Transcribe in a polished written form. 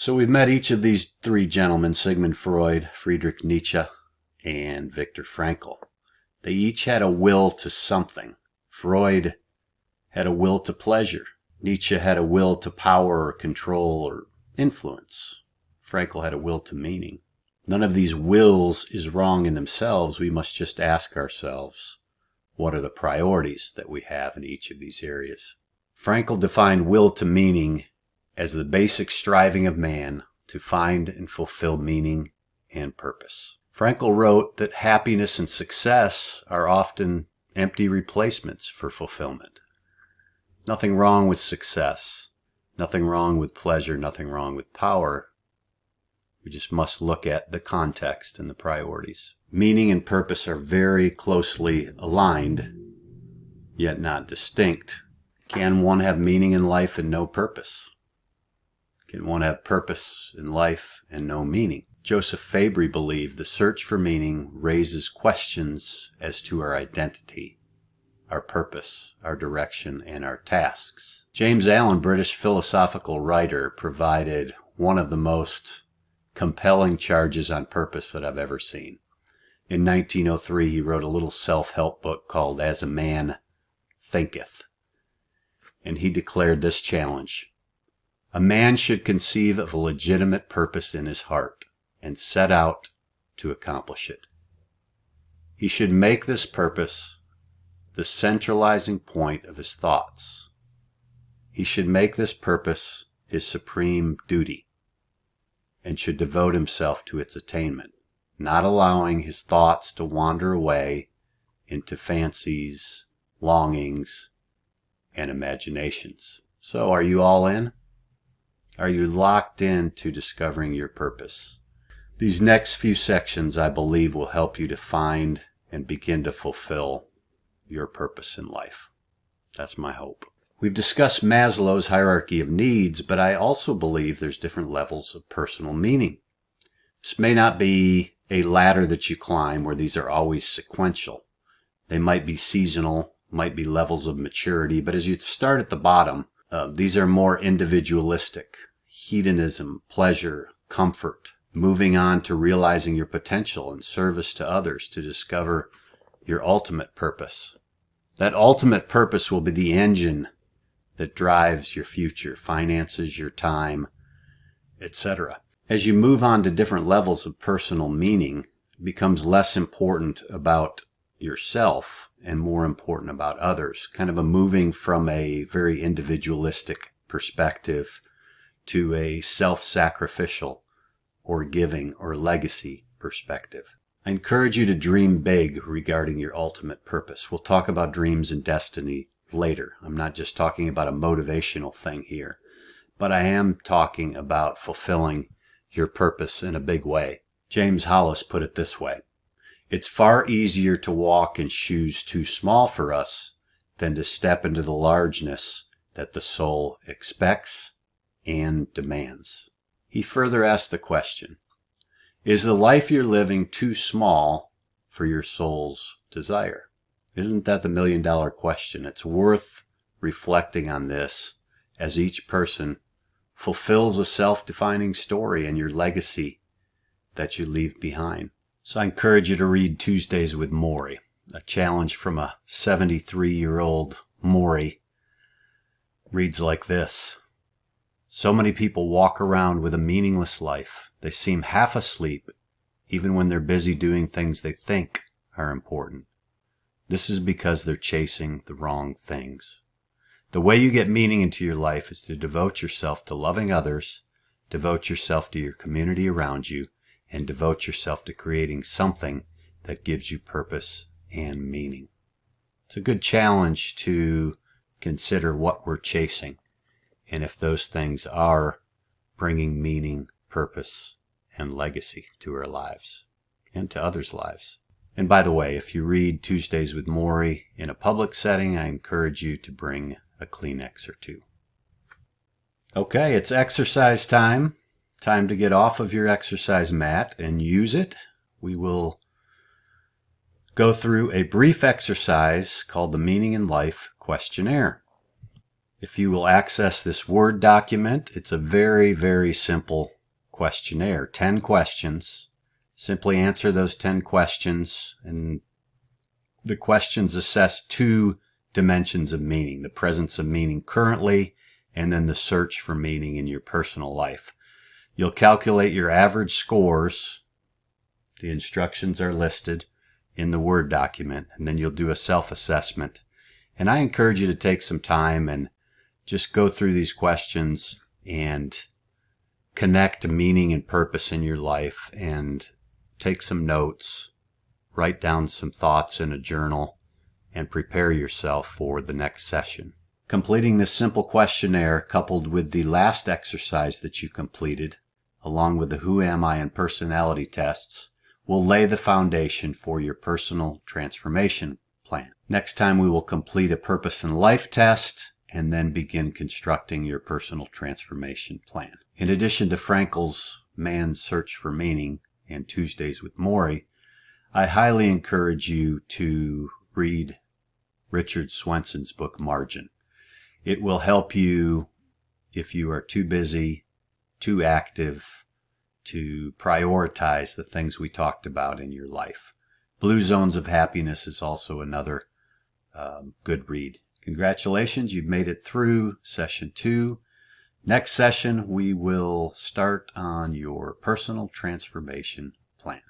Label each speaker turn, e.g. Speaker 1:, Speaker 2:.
Speaker 1: So we've met each of these three gentlemen, Sigmund Freud, Friedrich Nietzsche, and Viktor Frankl. They each had a will to something. Freud had a will to pleasure. Nietzsche had a will to power or control or influence. Frankl had a will to meaning. None of these wills is wrong in themselves. We must just ask ourselves, what are the priorities that we have in each of these areas? Frankl defined will to meaning as the basic striving of man to find and fulfill meaning and purpose. Frankl wrote that happiness and success are often empty replacements for fulfillment. Nothing wrong with success, nothing wrong with pleasure, nothing wrong with power. We just must look at the context and the priorities. Meaning and purpose are very closely aligned, yet not distinct. Can one have meaning in life and no purpose? Can one have purpose in life and no meaning? Joseph Fabry believed the search for meaning raises questions as to our identity, our purpose, our direction, and our tasks. James Allen, British philosophical writer, provided one of the most compelling charges on purpose that I've ever seen. In 1903, he wrote a little self-help book called As a Man Thinketh, and he declared this challenge: a man should conceive of a legitimate purpose in his heart and set out to accomplish it. He should make this purpose the centralizing point of his thoughts. He should make this purpose his supreme duty and should devote himself to its attainment, not allowing his thoughts to wander away into fancies, longings, and imaginations. So, are you all in? Are you locked in to discovering your purpose? These next few sections, I believe, will help you to find and begin to fulfill your purpose in life. That's my hope. We've discussed Maslow's hierarchy of needs, but I also believe there's different levels of personal meaning. This may not be a ladder that you climb where these are always sequential. They might be seasonal, might be levels of maturity, but as you start at the bottom, these are more individualistic. Hedonism, pleasure, comfort, moving on to realizing your potential and service to others to discover your ultimate purpose. That ultimate purpose will be the engine that drives your future, finances, your time, etc. As you move on to different levels of personal meaning, it becomes less important about yourself and more important about others, kind of a moving from a very individualistic perspective to a self-sacrificial or giving or legacy perspective. I encourage you to dream big regarding your ultimate purpose. We'll talk about dreams and destiny later. I'm not just talking about a motivational thing here, but I am talking about fulfilling your purpose in a big way. James Hollis put it this way: it's far easier to walk in shoes too small for us than to step into the largeness that the soul expects and demands. He further asked the question, is the life you're living too small for your soul's desire? Isn't that the million-dollar question? It's worth reflecting on this as each person fulfills a self-defining story and your legacy that you leave behind. So I encourage you to read Tuesdays with Morrie, a challenge from a 73-year-old Morrie. Reads like this: so many people walk around with a meaningless life. They seem half asleep, even when they're busy doing things they think are important. This is because they're chasing the wrong things. The way you get meaning into your life is to devote yourself to loving others, devote yourself to your community around you, and devote yourself to creating something that gives you purpose and meaning. It's a good challenge to consider what we're chasing, and if those things are bringing meaning, purpose, and legacy to our lives and to others' lives. And by the way, if you read Tuesdays with Morrie in a public setting, I encourage you to bring a Kleenex or two. Okay, it's exercise time. Time to get off of your exercise mat and use it. We will go through a brief exercise called the Meaning in Life Questionnaire. If you will access this Word document, it's a very, very simple questionnaire. 10 questions. Simply answer those 10 questions, and the questions assess 2 dimensions of meaning: the presence of meaning currently, and then the search for meaning in your personal life. You'll calculate your average scores. The instructions are listed in the Word document, and then you'll do a self-assessment. And I encourage you to take some time and just go through these questions and connect meaning and purpose in your life, and take some notes, write down some thoughts in a journal, and prepare yourself for the next session. Completing this simple questionnaire, coupled with the last exercise that you completed, along with the Who Am I and personality tests, will lay the foundation for your personal transformation plan. Next time we will complete a purpose and life test, and then begin constructing your personal transformation plan. In addition to Frankl's Man's Search for Meaning and Tuesdays with Maury, I highly encourage you to read Richard Swenson's book Margin. It will help you if you are too busy, too active, to prioritize the things we talked about in your life. Blue Zones of Happiness is also another good read. Congratulations, you've made it through session 2. Next session, we will start on your personal transformation plan.